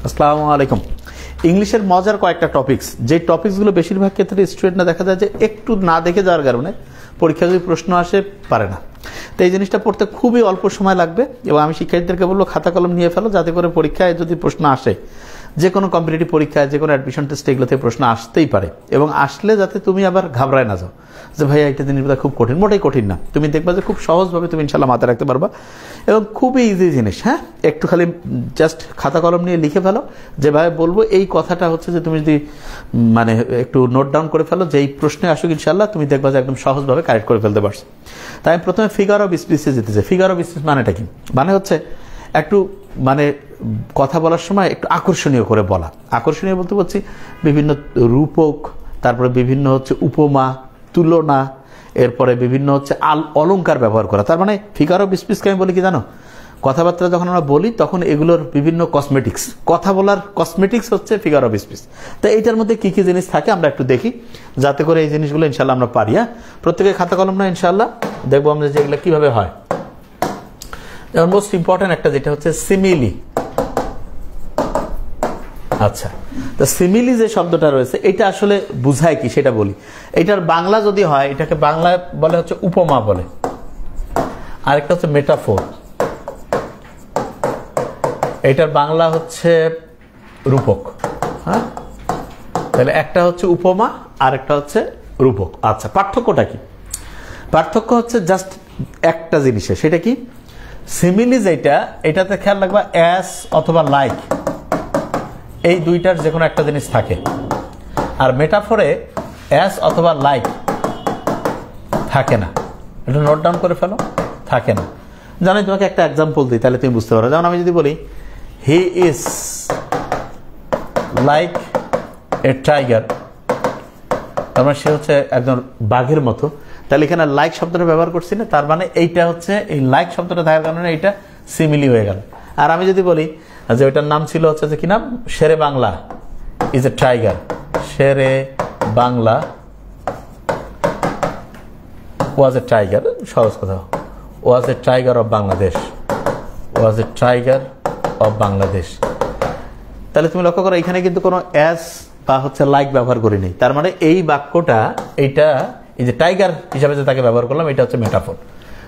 আসসালামু আলাইকুম। ইংলিশের মজার কয়েকটা টপিকস, যে টপিকসগুলো বেশিরভাগ ক্ষেত্রে স্টুডেন্টরা দেখা যায় যে একটু না দেখে যাওয়ার কারণে পরীক্ষা যদি প্রশ্ন আসে পারে না। তো এই জিনিসটা পড়তে খুবই অল্প সময় লাগবে এবং আমি শিক্ষার্থীদেরকে বলবো খাতা কলম নিয়ে ফেলো, যাতে করে পরীক্ষায় যদি প্রশ্ন আসে, যে কোনো কম্পিটিটিভ পরীক্ষায়, যে কোনো অ্যাডমিশন টেস্ট, এগুলোতে প্রশ্ন আসতেই পারে এবং আসলে যাতে তুমি আবার ঘাবড়ায় না যাও যে ভাইয়া এটা জিনিসটা খুব কঠিন। মোটেই কঠিন না, তুমি দেখবা যে খুব সহজভাবে তুমি ইনশাল্লাহ মাথায় রাখতে পারবা এবং খুবই ইজি জিনিস। হ্যাঁ, একটু খালি জাস্ট খাতা কলম নিয়ে লিখে ফেলো। যেভাবে বলবো এই কথাটা হচ্ছে যে তুমি যদি মানে একটু নোট ডাউন করে ফেলো, যে এই প্রশ্নে আসুক ইনশাল্লাহ তুমি দেখবা যে একদম সহজভাবে কারেক্ট করে ফেলতে পারছো। তাই আমি প্রথমে ফিগার অফ স্পিচে যেতে চাই। ফিগার অফ স্পিচ মানেটা কি? মানে হচ্ছে একটু মানে কথা বলার সময় একটু আকর্ষণীয় করে বলা। আকর্ষণীয় বলতে বলছি বিভিন্ন রূপক, তারপরে বিভিন্ন হচ্ছে উপমা, তুলনা, এরপরে বিভিন্ন হচ্ছে অলংকার ব্যবহার করা। তার মানে ফিগার অফ স্পিচকে আমি বলি কি জানো, কথাবার্তা যখন আমরা বলি তখন এগুলোর বিভিন্ন কসমেটিক্স, কথা বলার কসমেটিক্স হচ্ছে ফিগার অফ স্পিচ। তো এইটার মধ্যে কি কি জিনিস থাকে আমরা একটু দেখি, যাতে করে এই জিনিসগুলো ইনশাল্লাহ আমরা পারি। হ্যাঁ, প্রত্যেকে খাতা কলম না ইনশাল্লাহ দেখবো আমরা যে এগুলো কীভাবে হয়। যেমন মোস্ট ইম্পর্টেন্ট একটা যেটা হচ্ছে সিমিলি। আচ্ছা, তো সিমিলি যে শব্দটা রয়েছে এটা আসলে বুঝায় কি সেটা বলি। এটার বাংলা যদি হয়, এটাকে বাংলায় বলে হচ্ছে উপমা বলে, আরেকটা হচ্ছে মেটাফোর। এটার বাংলা হচ্ছে রূপক। হ্যাঁ, তাহলে একটা হচ্ছে উপমা আর একটা হচ্ছে রূপক। আচ্ছা, পার্থক্যটা কি? পার্থক্য হচ্ছে জাস্ট একটা জিনিসে, সেটা কি? সিমিলি যেটা, এটাতে খেয়াল রাখবা অ্যাস অথবা লাইক এই দুইটার যে কোনো একটা জিনিস থাকে, আর মেটাফোরে অ্যাস অথবা লাইক থাকে না। এটা নোট ডাউন করে ফেলো, থাকে না। জানি তোমাকে একটা এক্সাম্পল দিই, তাহলে তুমি বুঝতে পারো। যেমন আমি যদি বলি he is like a tiger, তার মানে সে হচ্ছে একজন বাঘের মতো। তাহলে এখানে লাইক শব্দটা ব্যবহার করছি না, তার মানে এইটা হচ্ছে এই লাইক শব্দটা থাকার কারণে এইটা সিমিলি হয়ে গেল। আর আমি যদি বলি যে ওইটার নাম ছিল হচ্ছে যে কি নাম, Shere Bangla is a tiger, Shere Bangla was a tiger, সহজ কথা, was a tiger of Bangladesh, was a tiger of Bangladesh. তাহলে তুমি লক্ষ্য করো এখানে কিন্তু কোনো অ্যাস বা হচ্ছে লাইক ব্যবহার করিনি। তার মানে এই বাক্যটা এইটা এই যে টাইগার হিসাবে যে তাকে ব্যবহার করলাম, এটা হচ্ছে মেটাফোর।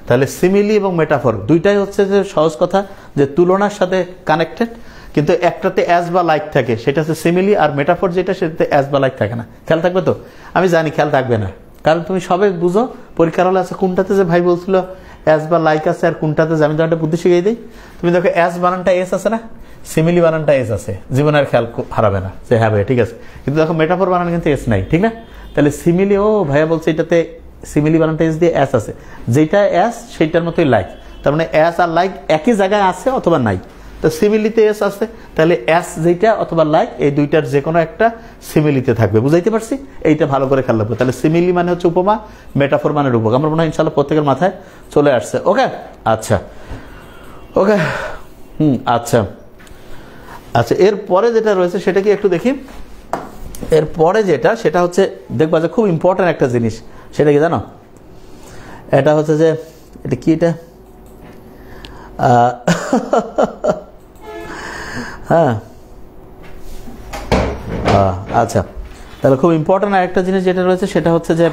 তাহলে সিমিলি এবং মেটাফোর দুইটাই হচ্ছে যে সহজ কথা, যে তুলনার সাথে কানেক্টেড, কিন্তু একটাতে অ্যাস বা লাইক থাকে, সেটা হচ্ছে সিমিলি, আর মেটাফোর যেটা সেটাতে অ্যাস বা লাইক থাকে না। খেয়াল থাকবে তো? আমি জানি খেয়াল থাকবে না, কারণ তুমি সবে বুঝো পরীক্ষার হলে আছে কোনটাতে যে ভাই বলছিল অ্যাস বা লাইক আছে আর কোনটাতে যে আমি তোমার বুদ্ধি শিখিয়ে দিই। তুমি দেখো অ্যাস বানানটা এস আছে না, সিমিলি বানানটা এস আছে, জীবনের খেয়াল হারাবে না যে হ্যাঁ ভাই ঠিক আছে। কিন্তু দেখো মেটাফোর বানান কিন্তু এস নাই, ঠিক না? তাহলে সিমিলি, ও ভাইয়া বলছে এটাতে সিমিলি বানানটা এস দিয়ে অ্যাস আছে, যেটা অ্যাস সেইটার মতোই লাইক। তার মানে অ্যাস আর লাইক একই জায়গায় আছে অথবা নাই। তো সিমিলিতে এস আছে, তাহলে অ্যাস যেটা অথবা লাইক এই দুইটার যে কোনো একটা সিমিলিতে থাকবে। বুঝাইতে পারছি? এইটা ভালো করে খেয়াল রাখবো। তাহলে সিমিলি মানে হচ্ছে উপমা, মেটাফোর মানে রূপক। আমার মনে হয় ইনশাল্লাহ প্রত্যেকের মাথায় চলে আসছে। ওকে, আচ্ছা, ওকে, আচ্ছা আচ্ছা। এরপরে যেটা রয়েছে সেটা কি একটু দেখি। এরপরে যেটা সেটা হচ্ছে দেখবা যে খুব ইম্পর্টেন্ট একটা জিনিস, সেটা কি জানো? এটা হচ্ছে যে এটা কি, এটা হ্যাঁ আচ্ছা, তাহলে খুব ইম্পর্টেন্ট আরেকটা জিনিস যেটা রয়েছে সেটা হচ্ছে যে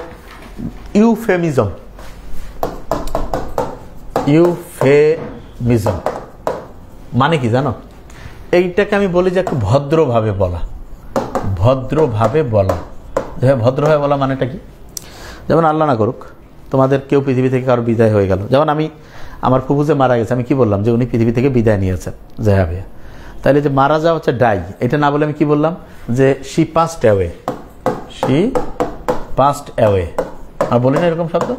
ইউফেমিজম। ইউফেমিজম মানে কি জানো? এইটাকে আমি বলি যে একটু ভদ্রভাবে বলা, ভদ্রভাবে বলা। ভদ্রভাবে বলা মানেটা কি? যেমন আল্লাহ না করুক তোমাদের কেউ পৃথিবী থেকে কারো বিদায় হয়ে গেল, যেমন আমি আমার ফুফু যে মারা গেছে, আমি কি বললাম যে উনি পৃথিবী থেকে বিদায় নিয়েছেন, জায়া ভাইয়া। তাহলে যে মারা যাওয়া হচ্ছে ডাই, এটা না বলে আমি কি বললাম যে she passed away, she passed away. আর বলি না এরকম শব্দ?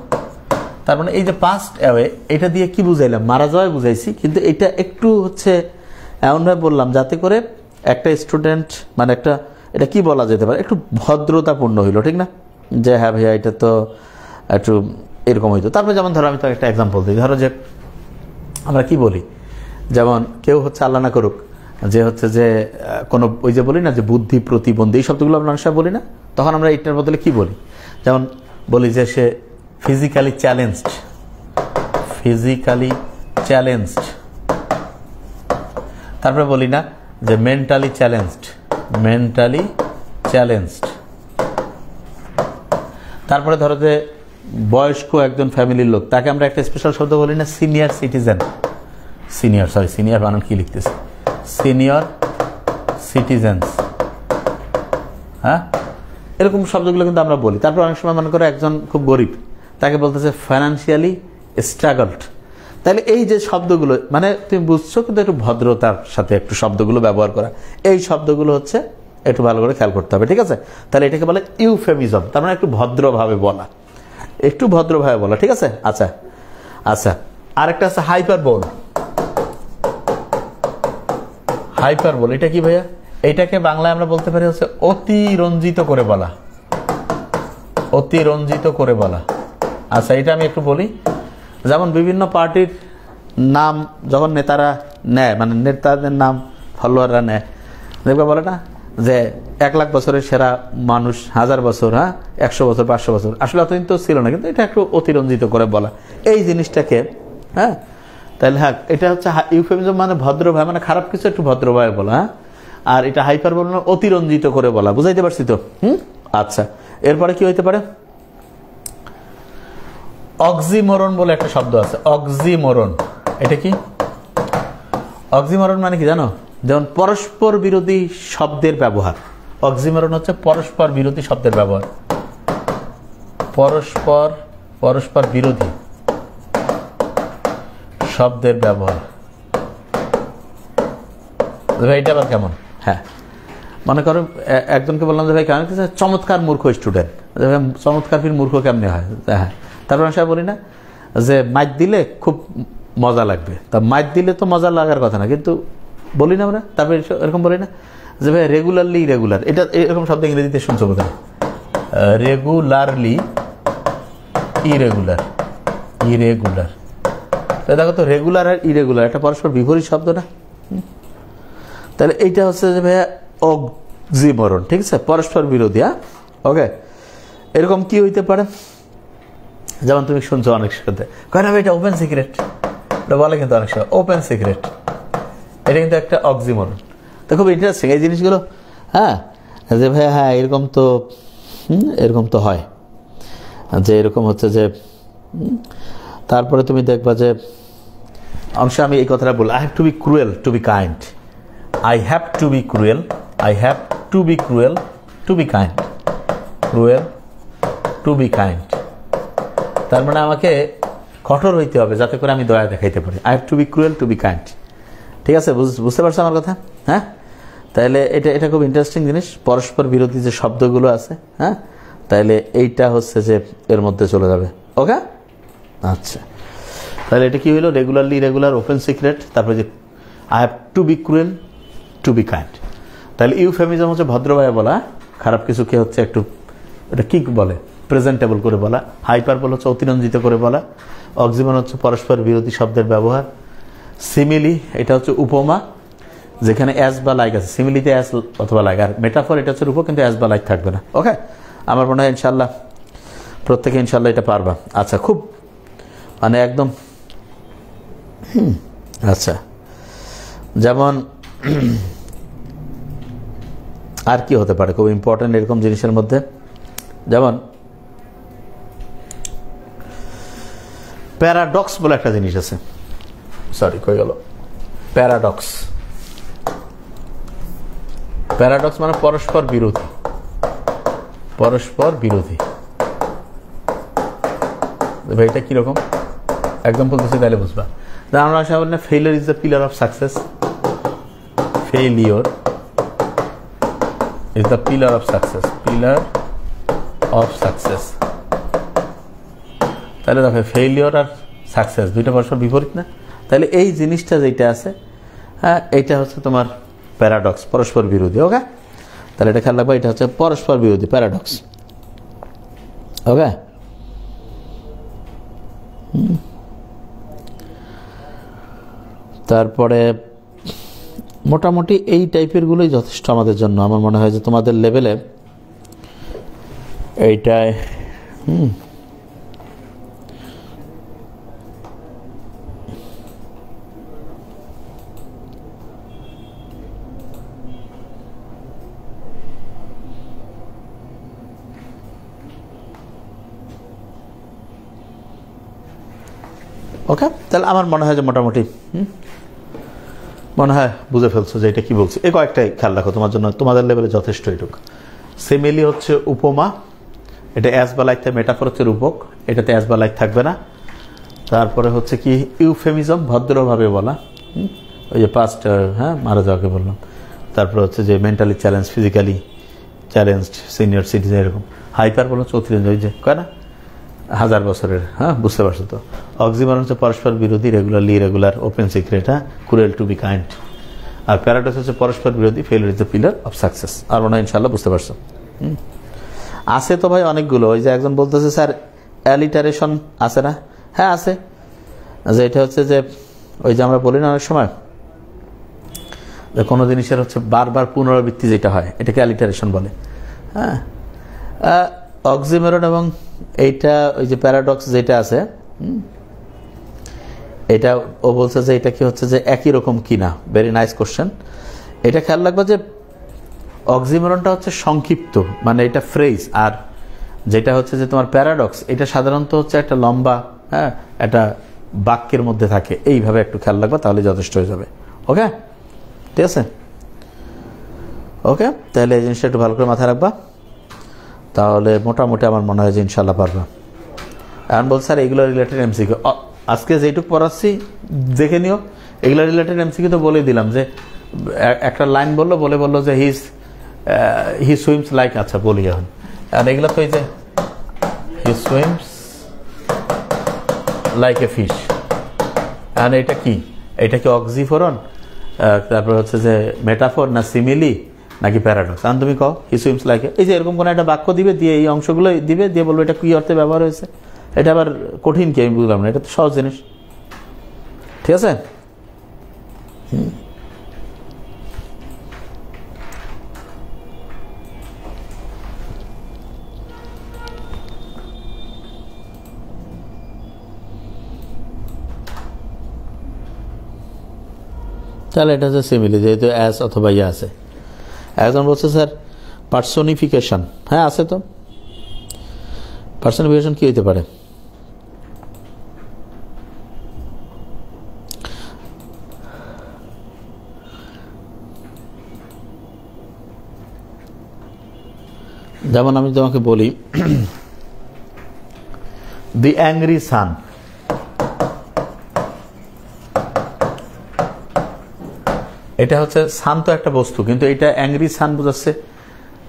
তার মানে এই যে পাস্ট অ্যাওয়ে এটা দিয়ে কি বুঝাইলাম? মারা যাওয়াই বুঝাইছি, কিন্তু এটা একটু হচ্ছে এমনভাবে বললাম যাতে করে একটা স্টুডেন্ট মানে একটা, এটা কি বলা যেতে পারে, একটু ভদ্রতাপূর্ণ হইল, ঠিক না? যে হ্যাঁ ভাইয়া এটা তো একটু এরকম হইতো। তারপরে যেমন ধরো আমি তো একটা এক্সাম্পল দিই, ধরো যে আমরা কি বলি, যেমন কেউ হচ্ছে আল্লাহ না করুক যে হচ্ছে যে কোনো ওই যে বলি না যে বুদ্ধি প্রতিবন্ধী, এই শব্দগুলো আমরা মানুষরা বলি না, তখন আমরা এটার বদলে কি বলি? যেমন বলি যে সে ফিজিক্যালি চ্যালেঞ্জড, ফিজিক্যালি চ্যালেঞ্জড। তারপরে বলি না যে মেন্টালি চ্যালেঞ্জড। তারপরে ধরো যে বয়স্ক একজন ফ্যামিলির লোক, তাকে আমরা একটা স্পেশাল শব্দ বলি না, সিনিয়র সিটিজেন। সিনিয়র বানান কি লিখতেছে, সিনিয়র সিটিজেন্স। হ্যাঁ, এরকম শব্দগুলো কিন্তু আমরা বলি। তারপর অনেক সময় মনে করো একজন খুব গরিব, তাকে বলতেছে ফাইন্যান্সিয়ালি স্ট্রাগলড। তাহলে এই যে শব্দগুলো, মানে তুমি বুঝছো, কিন্তু একটু ভদ্রতার সাথে একটু শব্দগুলো ব্যবহার করা, এই শব্দগুলো হচ্ছে একটু ভালো করে খেয়াল করতে হবে, ঠিক আছে? তাহলে এটাকে বলে ইউফেমিজম, তার মানে একটু ভদ্রভাবে বলা, ঠিক আছে? আচ্ছা, আরেকটা আছে হাইপারবোল। এটা কি ভাইয়া? এইটাকে বাংলায় আমরা বলতে পারি হচ্ছে অতিরঞ্জিত করে বলা। আচ্ছা, এটা আমি একটু বলি। যেমন বিভিন্ন পার্টির নাম যখন নেতারা নেয়, মানে নেতাদের নাম ফলোয়াররা নেয়, দেখবে বলে না যে 1 লাখ বছরের সেরা মানুষ, 1000 বছর, 100 বছর, 500 বছর। আসলে অতদিন তো ছিল না, কিন্তু এটা একটু অতিরঞ্জিত করে বলা এই জিনিসটাকে। তাহলে এটা হচ্ছে ইউফেমিজম, মানে ভদ্রভাবে, মানে খারাপ কিছু একটু ভদ্রভাবে বলা। আর এটা হাইপারবোল, মানে অতিরঞ্জিত করে বলা। বুঝাইতে পারছি তো? আচ্ছা, এরপরে কি হইতে পারে? অক্সিমোরন বলে একটা শব্দ আছে, অক্সিমোরন। এটা কি? অক্সিমোরন মানে কি জানো? যেমন পরস্পর বিরোধী শব্দের ব্যবহার। অক্সিমোরন হচ্ছে পরস্পর বিরোধী শব্দের ব্যবহার। পরস্পর বিরোধী শব্দের ব্যবহার। এটা আবার কেমন? মনে করো একজনকে বললাম যে ভাই কেমন, চমৎকার মূর্খ স্টুডেন্ট। চমৎকার ফির মূর্খ কেমনে হয়? তারপর আমি বলি না যে মাইট দিলে খুব মজা লাগবে, তা মাইট দিলে তো মজা লাগার কথা না, কিন্তু বলি না আমরা। তারপরে এরকম বলি না যে ভাই রেগুলারলি ইরেগুলার, এটা এরকম শব্দ ইংরেজিতে শুনছো কোথায়? Regularly irregular. দেখো তো, রেগুলার আর ইরেগুলার একটা পরস্পর বিপরীত শব্দ না? তাহলে এইটা হচ্ছে যে ভাইয়া অক্সিমোরন, ঠিক আছে? পরস্পর বিরোধী। ওকে, এরকম কি হইতে পারে? যেমন তুমি শুনছো অনেক সাথে, কয় না ভাই এটা ওপেন সিক্রেট, এটা বলে কিন্তু অনেক সময় ওপেন সিক্রেট। এটা কিন্তু একটা অক্সিমোরন। তো খুব ইন্টারেস্টিং এই জিনিসগুলো। যে ভাইয়া এরকম তো হয়, যে এরকম হচ্ছে যে। তারপরে তুমি দেখবা যে অংশ আমি এই কথাটা বলি, I have to be cruel to be kind. I have to be cruel to be kind. Cruel to be kind. তার মানে আমাকে কঠোর হইতে হবে যাতে করে আমি দয়া দেখাইতে পারি। I have to be cruel to be kind. ঠিক আছে? বুঝতে পারছো আমার কথা? তাহলে এটা খুব ইন্টারেস্টিং জিনিস, পরস্পর বিরোধী যে শব্দগুলো আছে। তাহলে এইটা হচ্ছে যে এর মধ্যে চলে যাবে। ওকে, আচ্ছা, তাহলে এটা কি হইলো? রেগুলারলি রেগুলার, ওপেন সিক্রেট, তারপরে যে I have to be cruel to be kind. তাহলে ইউফেমিজম হচ্ছে ভদ্রভাবে বলা, খারাপ কিছুকে হচ্ছে একটু, এটা কি বলে, প্রেজেন্টেবল করে বলা। হাইপারবোল হচ্ছে অতিরঞ্জিত করে বলা। অক্সিমোরন হচ্ছে পরস্পর বিরোধী শব্দের ব্যবহার। সিমিলি এটা হচ্ছে উপমা, যেখানে অ্যাজ বা লাইক আছে। সিমিলিতে অ্যাজ অথবা লাইক, আর মেটাফর এটা হচ্ছে রূপক, কিন্তু অ্যাজ বা লাইক থাকবে না। ওকে, আমার মনে হয় ইনশাল্লাহ প্রত্যেকে ইনশাল্লাহ এটা পারবা। আচ্ছা, খুব মানে একদম আচ্ছা, যেমন আর কি হতে পারে খুব ইম্পর্টেন্ট এরকম জিনিসের মধ্যে? যেমন প্যারাডক্স বলে একটা জিনিস আছে। সরি, কই গেল? প্যারাডক্স মানে পরস্পর বিরোধী। ভাই এটা কিরকম? একদম বলতেছি, তাহলে বুঝবা। আমরা আশা বলি না, failure is the pillar of success. Failure is the pillar of success. তাহলে দেখো, ফেইলিওর আর সাকসেস দুইটা পরস্পর বিপরীত না? তাহলে এই জিনিসটা যেটা আছে, এইটা হচ্ছে তোমার প্যারাডক্স, পরস্পর বিরোধী। ওকে, তাহলে এটা খেয়াল রাখবো, এটা হচ্ছে পরস্পর বিরোধী, প্যারাডক্স। ওকে, তারপরে মোটামুটি এই টাইপের গুলোই যথেষ্ট আমাদের জন্য। আমার মনে হয় যে তোমাদের লেভেলে এইটায় ওকে, তাহলে আমার মনে হয় যে মোটামুটি মনে হয় বুঝে ফেলছো যে এটা কি বলছি। এই কয়েকটাই খেয়াল রাখো তোমার জন্য, তোমাদের লেভেলে যথেষ্ট এটুক। সিমিলি হচ্ছে উপমা, এটা অ্যাজ বা লাইক থাকবে, মেটাফর হচ্ছে রূপক, এটাতে অ্যাজ বা লাইক থাকবে না। তারপরে হচ্ছে কি ইউফেমিজম, ভদ্রভাবে বলা, ওই যে পাস্ট মারা যাওয়াকে বললাম। তারপরে হচ্ছে যে mentally challenge, physically challenged, senior citizen, এরকম। হাইপার বলো 34, ওই যে কয় না 1000 বছরের, বুঝতে পারছো তো। অক্সিমরন হচ্ছে পরস্পর বিরোধী, regularly irregular, open secret, cruel to be kind. আর প্যারাডক্স হচ্ছে পরস্পর বিরোধী, failure is the pillar of success. আর মনে হয় ইনশাল্লাহ বুঝতে পারছো। আছে তো ভাই অনেকগুলো। ওই যে একজন বলতেছে স্যার অ্যালিটারেশন আছে না? হ্যাঁ আছে। যে এটা হচ্ছে যে ওই যে আমরা বলি না অনেক সময় যে কোনো জিনিসের হচ্ছে বারবার পুনরাবৃত্তি যেটা হয় এটাকে অ্যালিটারেশন বলে। হ্যাঁ, অক্সিমরন এবং এইটা ওই যে প্যারাডক্স যেটা আছে, এটা ও বলছে যে এটা কি হচ্ছে যে একই রকম কিনা। Very nice question. এটা খেয়াল রাখবো যে অক্সিমরনটা হচ্ছে সংক্ষিপ্ত, মানে এটা ফ্রেজ, আর যেটা হচ্ছে যে তোমার প্যারাডক্স এটা সাধারণত হচ্ছে একটা লম্বা, একটা বাক্যের মধ্যে থাকে। এইভাবে একটু খেয়াল রাখবা, তাহলে যথেষ্ট হয়ে যাবে। ওকে, ঠিক আছে। ওকে, তাহলে এই জিনিসটা একটু ভালো করে মাথায় রাখবা, তাহলে মোটামুটি আমার মনে হয় যে ইনশাল্লাহ পারবা। এখন বল স্যার এগুলো রিলেটেড এমসিকিউ, আজকে যেটুকু পড়াচ্ছি দেখে নিও। এগুলো রিলেটেড এমসিকিউ তো বলেই দিলাম, যে একটা লাইন বললো যে হি সুইমস লাইক, আচ্ছা বলি এখন। আর এগুলো তো এই যে হি সুইমস লাইক এ ফিশ, আর এটা কি? এটা কি অক্সিফোরন, তারপর হচ্ছে যে মেটাফর, না সিমিলি, নাকি প্যারাডক্স? আর তুমি কও হি সুইমস লাইক, এই যে এরকম কোনো একটা বাক্য দিবে, দিয়ে এই অংশগুলো দিবে, দিয়ে বলবো এটা কি অর্থে ব্যবহার হয়েছে। এটা আবার কঠিন কি আমি বুঝলাম না, এটা তো সহজ জিনিস। ঠিক আছে। তাহলে এটা হচ্ছে সিমিলি, যেহেতু অ্যাস অথবা ইয়ে আছে। একজন বলছে স্যার পার্সোনিফিকেশন, হ্যাঁ আছে তো। পার্সোনিফিকেশন কি হইতে পারে? যেমন আমি তোমাকে বলি দি অ্যাংরি সান, এটা হচ্ছে সান তো একটা বস্তু, কিন্তু এটা অ্যাংরি সান বোঝাচ্ছে,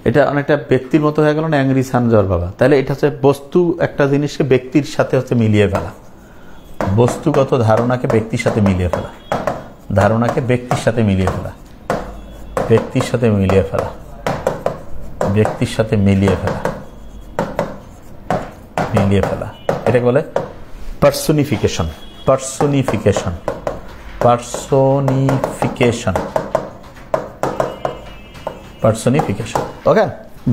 এটা অনেকটা ব্যক্তির মতো হয়ে গেল না, অ্যাংরি সান জ্বর বাবা। তাহলে এটা হচ্ছে বস্তু, একটা জিনিসকে ব্যক্তির সাথে হচ্ছে মিলিয়ে ফেলা, বস্তুগত ধারণাকে ব্যক্তির সাথে মিলিয়ে ফেলা, ধারণাকে ব্যক্তির সাথে মিলিয়ে ফেলা, ব্যক্তির সাথে মিলিয়ে ফেলা, ব্যক্তির সাথে মিলিয়ে ফেলা, মিলিয়ে ফেলা, এটাকে বলে personification. Personification, personification, personification. Okay,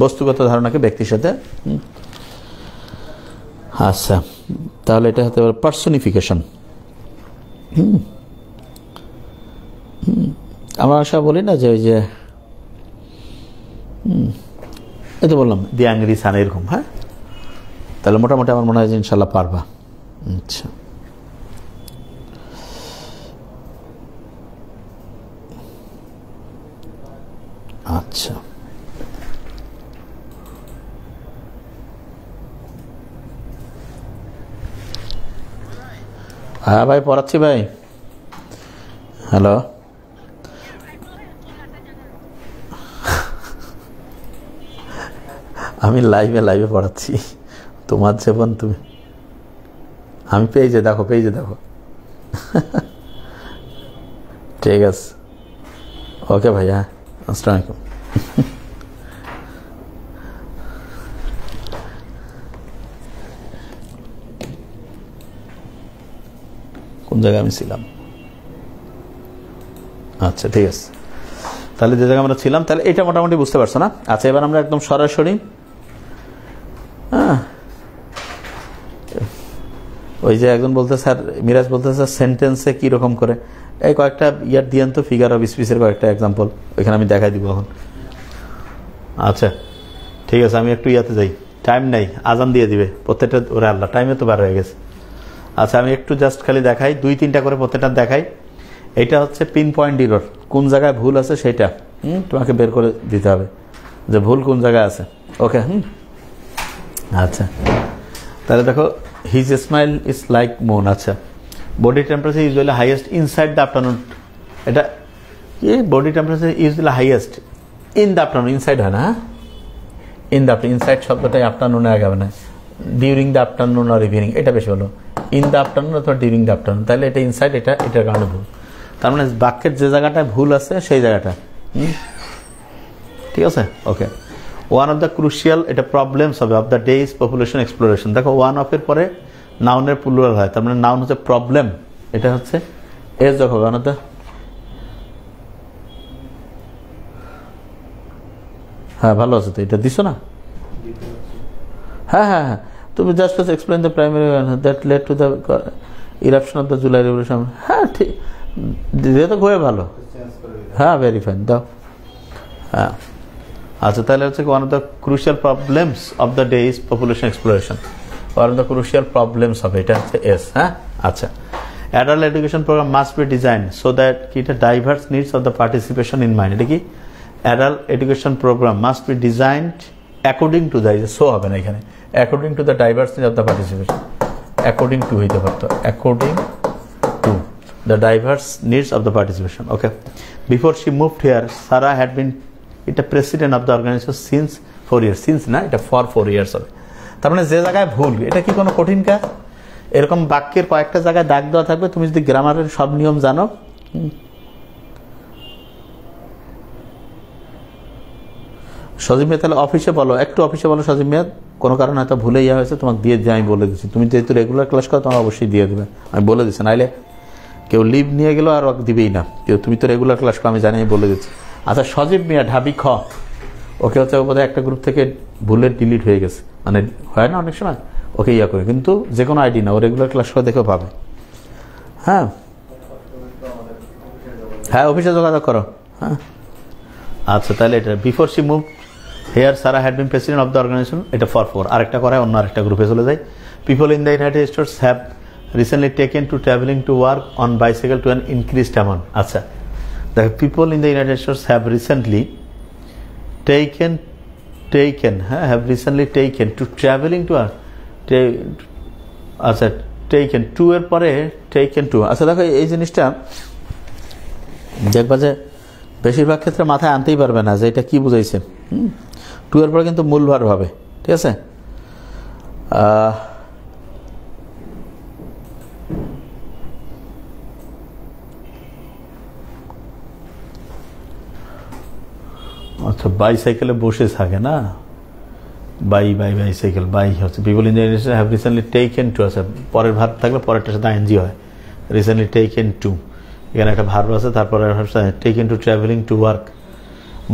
বস্তুগত ধারণাকে ব্যক্তির সাথে। আচ্ছা, তাহলে এটা হতে পারে পার্সোনিফিকেশন। আমরা সব বলি না যে ওই যে এই তো বললাম দি অ্যাংরি সান, এরকম। হ্যাঁ, তাহলে মোটামুটি আমার মনে হয় যে ইনশাল্লাহ পারবা। আচ্ছা, আচ্ছা, হ্যাঁ ভাই পড়াচ্ছি ভাই। হ্যালো, আমি লাইভে পড়াচ্ছি তোমার জীবন তুমি, আমি পেজে দেখো, পেজে দেখো। ঠিক আছে, ওকে ভাই, হ্যাঁ, আসসালামু আলাইকুম। কোন জায়গায় আমি ছিলাম? আচ্ছা ঠিক আছে, তাহলে যে জায়গায় আমরা ছিলাম, তাহলে এটা মোটামুটি বুঝতে পারছো না? আচ্ছা, এবার আমরা একদম সরাসরি ওই যে একজন বলতে স্যার, মিরাজ বলতে স্যার সেন্টেন্সে কীরকম করে, এই কয়েকটা ইয়ার দিয়েন তো, ফিগার অফ স্পিচের কয়েকটা এক্সাম্পল ওইখানে আমি দেখাই দিব এখন। আচ্ছা ঠিক আছে, আমি একটু ইয়াতে যাই, টাইম নেই, আজান দিয়ে দিবে প্রত্যেকটা, ওরে আল্লাহ, টাইমে তো বার হয়ে গেছে। আচ্ছা আমি একটু জাস্ট খালি দেখাই, 2-3টা করে প্রত্যেকটা দেখাই। এটা হচ্ছে পিন পয়েন্ট এরর, কোন জায়গায় ভুল আছে সেটা তোমাকে বের করে দিতে হবে যে ভুল কোন জায়গায় আছে। ওকে, আচ্ছা তাহলে দেখো, his smile is like moon. আচ্ছা, body temperature usually highest inside the afternoon. এটা কি, body temperature usually highest in the afternoon, inside হয় না, ইন দ্য আফটারনুন, ইনসাইড শব্দটাই আফটারনুনে আগে হবে না, ডিউরিং দ্য আফটারনুন আর ইভিনিং, এটা বেশি হলো। ইন দ্য আফটারনুন অথবা ডিউরিং দ্য আফটারনুন, তাহলে এটা ইনসাইড, এটার কারণে ভুল। তার মানে বাক্যের যে জায়গাটায় ভুল আছে সেই জায়গাটা, ঠিক আছে। ওকে, ওয়ান অফ দ্য ক্রুশিয়াল, এটা প্রবলেমস হবে of the day is population exploration. দেখো ওয়ান অফ এর পরে নাউনের প্লুরাল হয়, তার মানে নাউন হচ্ছে প্রবলেম, এটা হচ্ছে এস দেখো ওয়ান অফ দ্য, হ্যাঁ ভালো আছে তো, এটা দিছো না? হ্যাঁ হ্যাঁ হ্যাঁ, তুমি just explain the primary that lead to the eruption of the July revolution. হ্যাঁ ঠিক, দিয়ে তো খুবই ভালো, হ্যাঁ ভেরি ফাইন, দাও। হ্যাঁ আচ্ছা, তাহলে হচ্ছে one of the crucial problems of the day is population exploration, one of the crucial problems হবে, এটা হচ্ছে এস। হ্যাঁ আচ্ছা, adult education programme must be design so that কি, এটা diverse needs of the participation in mind. এটা কি, adult education programme must be designed according to the, সো হবে না এখানে, according to the diverse need of the participation, according to হইতে পারতো, according to the diverse needs of the participation. Okay, before she moved here Sara had been, এটা president of the organisation since 4 years, since না, এটা for 4 years হবে। তার মানে যে জায়গায় ভুল, এটা কি কোনো কঠিন কাজ? এরকম বাক্যের কয়েকটা জায়গায় দাগ দেওয়া থাকবে, তুমি যদি গ্রামারের সব নিয়ম জানো। সজীব মিয়া তাহলে অফিসে বলো, একটু অফিসে বলো সজীব মিয়া, কোনো কারণে হয়তো ভুলে ইয়া হয়েছে, তোমাকে দিয়ে দিয়ে আমি বলে দিচ্ছি, তুমি যেহেতু রেগুলার ক্লাস করো তোমার অবশ্যই দিয়ে দেবে, আমি বলে দিচ্ছি, নাইলে কেউ লিভ নিয়ে গেলো আর দিবেই না কেউ, তুমি তো রেগুলার ক্লাস করো, আমি জানি, আমি বলে দিচ্ছি। আচ্ছা, সজীব মিয়া ঢাবি খ, ওকে হচ্ছে বোধহয় একটা গ্রুপ থেকে ভুলে ডিলিট হয়ে গেছে, মানে হয় না অনেক সময়, ওকে ইয়া করে, কিন্তু যে কোনো আইডি না, ও রেগুলার ক্লাস করে দেখেও পাবে। হ্যাঁ হ্যাঁ, অফিসে যোগাযোগ করো। হ্যাঁ আচ্ছা, তাহলে এটা before she move here Sara had been president of the organisation, এটা ফর 4, আরেকটা করায় অন্য আরেকটা গ্রুপে চলে যায়। People in the United States have recently taken to travelling to work on bicycle to an increased amount. আচ্ছা দেখো, people in the United States have recently taken, have recently taken to traveling to, আচ্ছা taken to এর পরে taken to। আচ্ছা দেখো, এই জিনিসটা দেখবা যে বেশিরভাগ ক্ষেত্রে মাথায় আনতেই পারবে না যে এটা কি বুঝাইছে। টু এর পরে কিন্তু মূল ভার হবে, ঠিক আছে। আচ্ছা, বাইসাইকেলে বসে থাকে না, বাইসাইকেল, বাই হচ্ছে people in the United States have recently taken two, আছে পরের ভার থাকলে পরেরটার সাথে আইএনজি হয়, রিসেন্টলি টেকেন টু, এখানে একটা ভার্ব আছে, তারপরে taken to travelling to work,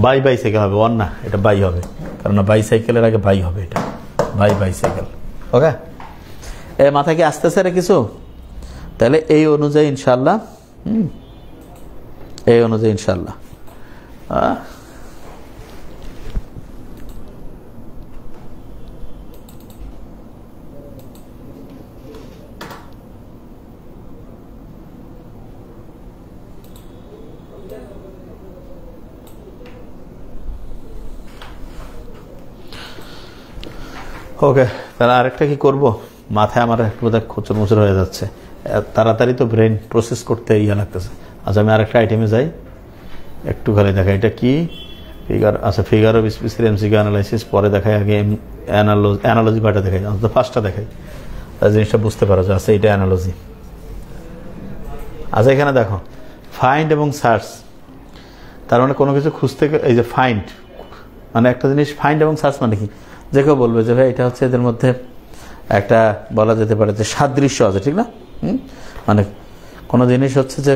bicycle হবে, ওয়ান না, এটা বাই হবে, কারণ বাইসাইকেলের আগে বাই হবে, এটা বাইসাইকেল। ওকে, এ মাথায় কি আসতেছে রে কিছু? তাহলে এই অনুযায়ী ইনশাল্লাহ, এই অনুযায়ী ইনশাল্লাহ ওকে, তাহলে আরেকটা কি করবো, মাথায় আমার একটু বোধহয় খোঁচর মোচর হয়ে যাচ্ছে, তাড়াতাড়ি তো ব্রেন প্রসেস করতে ইয়া লাগতেছে। আচ্ছা, আমি আরেকটা আইটেমে যাই, একটু খালি দেখা, এটা কি ফিগার, আচ্ছা ফিগার অফ স্পিচের এমসিকিউ অ্যানালাইসিস পরে দেখাই, আগে অ্যানালজি পার্টটা দেখাই, অন্তত ফার্স্টটা দেখাই, জিনিসটা বুঝতে পারো যে আচ্ছা এটা অ্যানালজি। আচ্ছা এখানে দেখো, ফাইন্ড এবং সার্চ, তার মানে কোনো কিছু খুঁজতে, এই যে ফাইন্ড মানে একটা জিনিস, ফাইন্ড এবং সার্চ মানে কি, যে কেউ বলবে যে ভাই এটা হচ্ছে এদের মধ্যে একটা বলা যেতে পারে যে সাদৃশ্য আছে, ঠিক না? মানে কোনো জিনিস হচ্ছে যে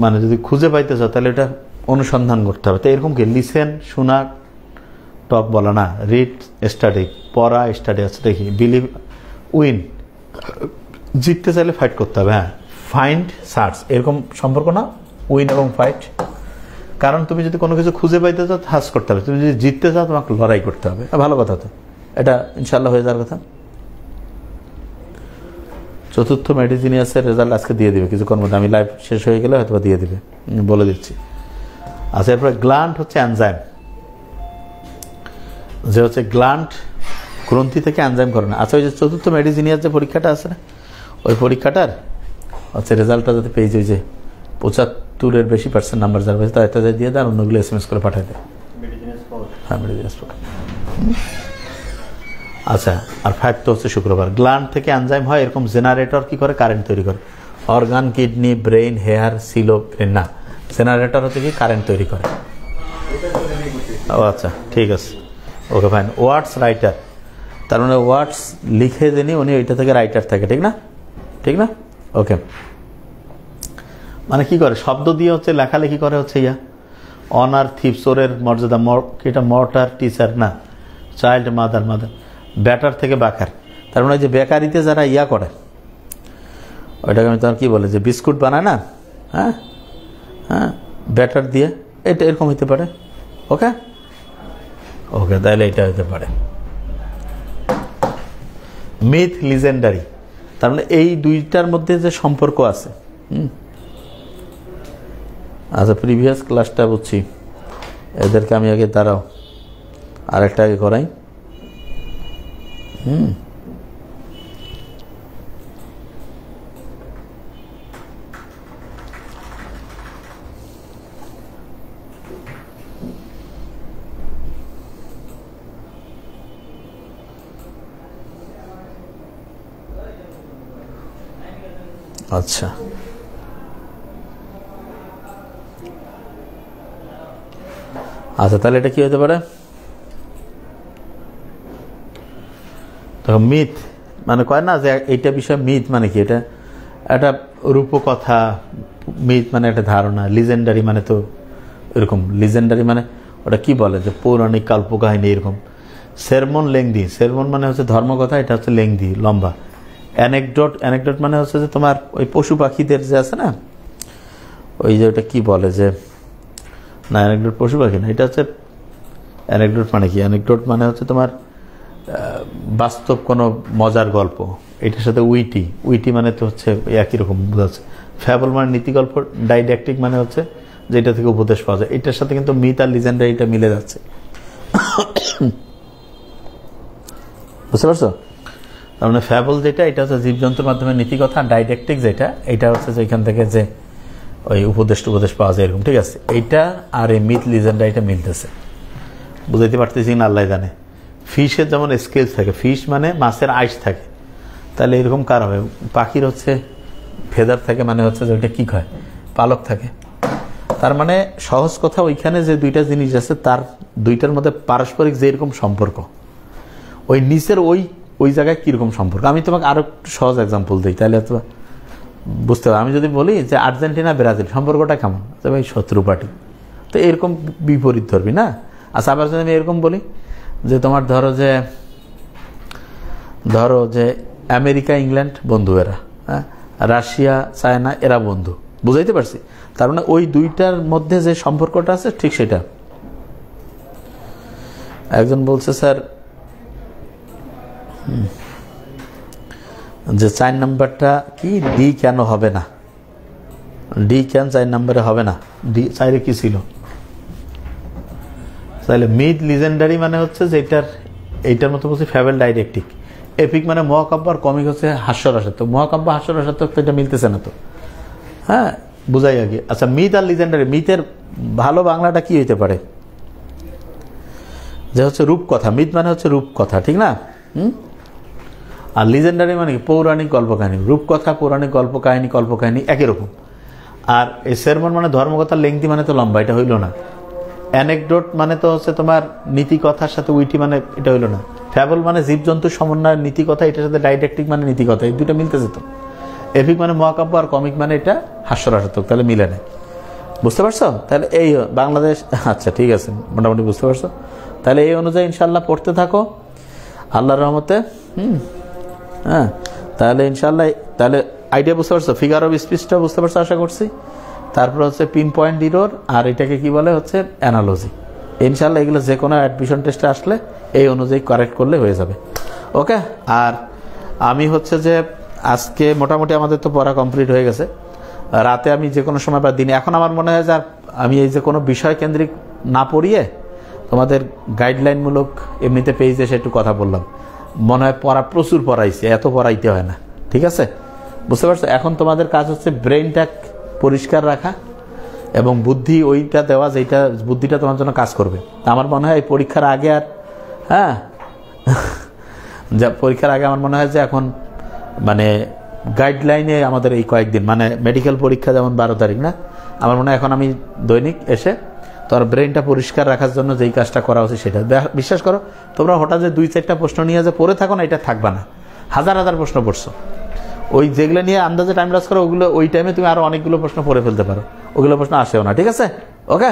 মানে যদি খুঁজে পাইতে চাও তাহলে এটা অনুসন্ধান করতে হবে। তো এরকম কি, লিসেন শোনা টপ বলা না, রিড স্টাডি পড়া, স্টাডি আছে দেখি, বিলিভ উইন জিততে চাইলে ফাইট করতে হবে। হ্যাঁ, ফাইন্ড সার্চ এরকম সম্পর্ক না, উইন এবং ফাইট, কারণ তুমি যদি কোনো কিছু খুঁজে পাইতে চাও হাস করতে হবে, তুমি যদি জিততে চাও তোমাকে লড়াই করতে হবে। ভালো কথা, তো এটা ইনশাল্লাহ হয়ে যাওয়ার কথা। চতুর্থ মেডিজিনিয়াসের রেজাল্ট আজকে দিয়ে দিবে কিছুক্ষণ মধ্যে, আমি লাইভ শেষ হয়ে গেলে হয়তো দিয়ে দিবে, বলে দিচ্ছি। আচ্ছা, এরপরে গ্ল্যান্ড হচ্ছে এনজাইম, যে হচ্ছে গ্ল্যান্ড গ্রন্থি থেকে এনজাইম করে না। আচ্ছা, ওই যে চতুর্থ মেডিজিনিয়াস যে পরীক্ষাটা আছে না, ওই পরীক্ষাটার হচ্ছে রেজাল্টটা যাতে পেয়ে যায়, যে 75-এর বেশি % নাম্বার যার পেয়েছে তাই তাদের দিয়ে দেয়, অন্যগুলো SMS করে পাঠায় দেয়। হ্যাঁ, মেডিজিনিয়াস। আচ্ছা, আর 5 তো হচ্ছে শুক্রবার। গ্ল্যান্ড থেকে এনজাইম হয় এরকম জেনারেটর কি করে, কারেন্ট তৈরি করে। অর্গান, কিডনি, ব্রেইন, হেয়ার, সিলো, না, জেনারেটর হচ্ছে কি কারেন্ট তৈরি করে। ও আচ্ছা, ঠিক আছে, ওকে ফাইন। ওয়ার্ডস রাইটার, তার মানে ওয়ার্ডস লিখে যিনি উনি ওইটা থেকে রাইটার থাকে, ঠিক না? ঠিক না? ওকে, মানে কি করে শব্দ দিয়ে হচ্ছে লেখালেখি করে হচ্ছে অনার, থিপ, চোরের মর্যাদা, এটা মর্টার, টিচার, না চাইল্ড, মাদার, ব্যাটার থেকে বাকার। তার মানে যে বেকারিতে যারা করে ওইটাকে আমি তোমার কি বলে, যে বিস্কুট বানায় না, হ্যাঁ হ্যাঁ, ব্যাটার দিয়ে, এটা এরকম হইতে পারে। ওকে ওকে, তাহলে এটা হইতে পারে। মিথ, লিজেন্ডারি, তার মানে এই দুইটার মধ্যে যে সম্পর্ক আছে। আচ্ছা, প্রিভিয়াস ক্লাসটা বুঝছি, এদেরকে আমি আগে দাঁড়াও আরেকটা আগে করাই। আচ্ছা, আচ্ছা, তাহলে এটা কি হতে পারে? মিথ মানে কয় না যে এইটা বিষয়, মিথ মানে কি, এটা একটা রূপকথা, মিথ মানে একটা ধারণা, লিজেন্ডারি মানে তো এরকম, লিজেন্ডারি মানে ওটা কি বলে, যে পৌরাণিক কল্পকাহিনী এরকম। সেরমন, লেংদি, সেরমন মানে হচ্ছে ধর্মকথা, এটা হচ্ছে লেংদি, লম্বা। অ্যানেকডোট, অ্যানেকডোট মানে হচ্ছে যে তোমার ওই পশু পাখিদের যে আছে না, ওই যে ওটা কি বলে, যে না অ্যানেকডোট পশু পাখি না, এটা হচ্ছে অ্যানেকডোট মানে কি, অ্যানেকডোট মানে হচ্ছে তোমার বাস্তব কোনো মজার গল্প। এটার সাথে উইটি মানে তো হচ্ছে একই রকম বোঝাচ্ছে। ফ্যাবল মানে নীতি গল্প, ডাইডাক্টিক মানে হচ্ছে যেটা থেকে উপদেশ পাওয়া যায়। এটার সাথে কিন্তু মিথ আর লিজেন্ডারি এটা মিলে যাচ্ছে, বুঝতে পারছো? তার মানে ফ্যাবল যেটা, এটা হচ্ছে জীবজন্তুর মাধ্যমে নীতিকথা, ডাইডাক্টিক যেটা, এটা হচ্ছে যে এখান থেকে যে ওই উপদেশ পাওয়া যায় এরকম, ঠিক আছে? এইটা আর এই মিথ, লিজেন্ডারি এটা মিলতেছে, বুঝাইতে পারতেছি না, আল্লাহ জানে। ফিশের যেমন স্কেলস থাকে, ফিশ মানে মাছের আইস থাকে, তাহলে এরকম কার হবে? পাখির হচ্ছে ফেদার থাকে, মানে হচ্ছে যে ওইটা কি হয়, পালক থাকে। তার মানে সহজ কথা, ওইখানে যে দুইটা জিনিস আছে তার দুইটার মধ্যে পারস্পরিক যে এরকম সম্পর্ক, ওই নিচের ওই জায়গায় কিরকম সম্পর্ক। আমি তোমাকে আরো একটু সহজ এক্সাম্পল দিই, তাহলে তো বুঝতে পারো। আমি যদি বলি যে আর্জেন্টিনা ব্রাজিল সম্পর্কটা কেমন, তবে এই শত্রু পার্টি, তো এরকম বিপরীত ধরবি না। আচ্ছা, আবার যদি আমি এরকম বলি যে তোমার ধরো যে আমেরিকা, ইংল্যান্ড বন্ধু এরা, হ্যাঁ, রাশিয়া, চায়না এরা বন্ধু, বুঝাইতে পারছি? তার মানে ওই দুইটার মধ্যে যে সম্পর্কটা আছে ঠিক সেটা। একজন বলছে স্যার যে 4 নাম্বারটা কি ডি কেন হবে না, ডি কেন 4 নাম্বারে হবে না, ডি 4-এ কি ছিল? তাহলে মিথ, লিজেন্ডারি মানে হচ্ছে যে এইটার মতো বলছি ফ্যাবল, ডাইডাক্টিক। এপিক মানে মহাকাব্য, আর কমিক হচ্ছে হাস্যরসাত্মক। মহাকাব্য হাস্যরসাত্মক, তো এটা মিলতেছে না তো, হ্যাঁ, বুঝাই আগে। আচ্ছা, মিথ আর লিজেন্ডারি, মিথের ভালো বাংলাটা কি হইতে পারে? যে হচ্ছে রূপকথা। মিথ মানে হচ্ছে রূপকথা, ঠিক না? আর লিজেন্ডারি মানে কি, পৌরাণিক গল্পকাহিনী। রূপকথা, পৌরাণিক কল্পকাহিনী একই রকম। আর এই সেরমন মানে ধর্মকথা, লেংদি মানে তো লম্বা, এটা হইল না। অ্যানেকডোট মানে তো হচ্ছে তোমার নীতিকথার সাথে উইটি, মানে এটা হইল না। ফ্যাবল মানে জীবজন্তুর সমন্বয়ের নীতিকথা, এটার সাথে ডাইডাক্টিক মানে নীতিকথা, এই দুইটা মিলতেছে তো। এপিক মানে মহাকাব্য, আর কমিক মানে এটা হাস্যরসাত্মক, তাহলে মিলে নেয়, বুঝতে পারছো? তাহলে এই বাংলাদেশ, আচ্ছা ঠিক আছে, মোটামুটি বুঝতে পারছো। তাহলে এই অনুযায়ী ইনশাল্লাহ পড়তে থাকো আল্লাহর রহমতে। হ্যাঁ, তাহলে ইনশাল্লাহ, তাহলে আইডিয়া বুঝতে পারছো, ফিগার অফ স্পিচটা বুঝতে পারছো আশা করছি। তারপর হচ্ছে পিন পয়েন্ট ইরর, আর এটাকে কি বলে হচ্ছে অ্যানালজি। ইনশাল্লাহ এগুলো যে কোনো অ্যাডমিশন টেস্টে আসলে এই অনুযায়ী কারেক্ট করলে হয়ে যাবে। ওকে, আর আমি হচ্ছে যে আজকে মোটামুটি আমাদের তো পড়া কমপ্লিট হয়ে গেছে। রাতে আমি যে কোনো সময় বা দিনে, এখন আমার মনে হয় যে আমি এই যে কোনো বিষয় কেন্দ্রিক না পড়িয়ে তোমাদের গাইডলাইনমূলক এমনিতে পেজে এসে একটু কথা বললাম, মনে হয় পড়া প্রচুর পড়াইছে, এত পড়াইতে হয় না। ঠিক আছে, বুঝতে পারছো? এখন তোমাদের কাজ হচ্ছে ব্রেইনটা পরিষ্কার রাখা এবং বুদ্ধি ওইটা দেওয়া যেটা বুদ্ধিটা তোমার জন্য কাজ করবে। আমার মনে হয় পরীক্ষার আগে আর যা পরীক্ষার আগে আমার মনে হয় যে এখন মানে গাইডলাইনে আমাদের এই কয়েকদিন, মানে মেডিকেল পরীক্ষা যেমন 12 তারিখ না, আমার মনে হয় এখন আমি দৈনিক এসে তোর ব্রেনটা পরিষ্কার রাখার জন্য যেই কাজটা করা উচিত সেটা। বিশ্বাস করো, তোমরা হঠাৎ যে 2-4টা প্রশ্ন নিয়ে যে পড়ে থাকো না, এটা থাকবা না। হাজার হাজার প্রশ্ন পড়ছো, ওই যেগুলো নিয়ে আন্দাজে টাইম লস করো, ওগুলো ওই টাইমে তুমি আরো অনেকগুলো প্রশ্ন পড়ে ফেলতে পারো, ওগুলো প্রশ্ন আসেও না। ঠিক আছে, ওকে?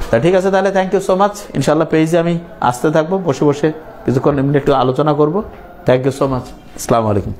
তা ঠিক আছে, তাহলে থ্যাংক ইউ সো মাচ। ইনশাল্লাহ পেজে আমি আসতে থাকবো, বসে বসে কিছুক্ষণ এমনি একটু আলোচনা করবো। Thank you so much. আসসালামু আলাইকুম।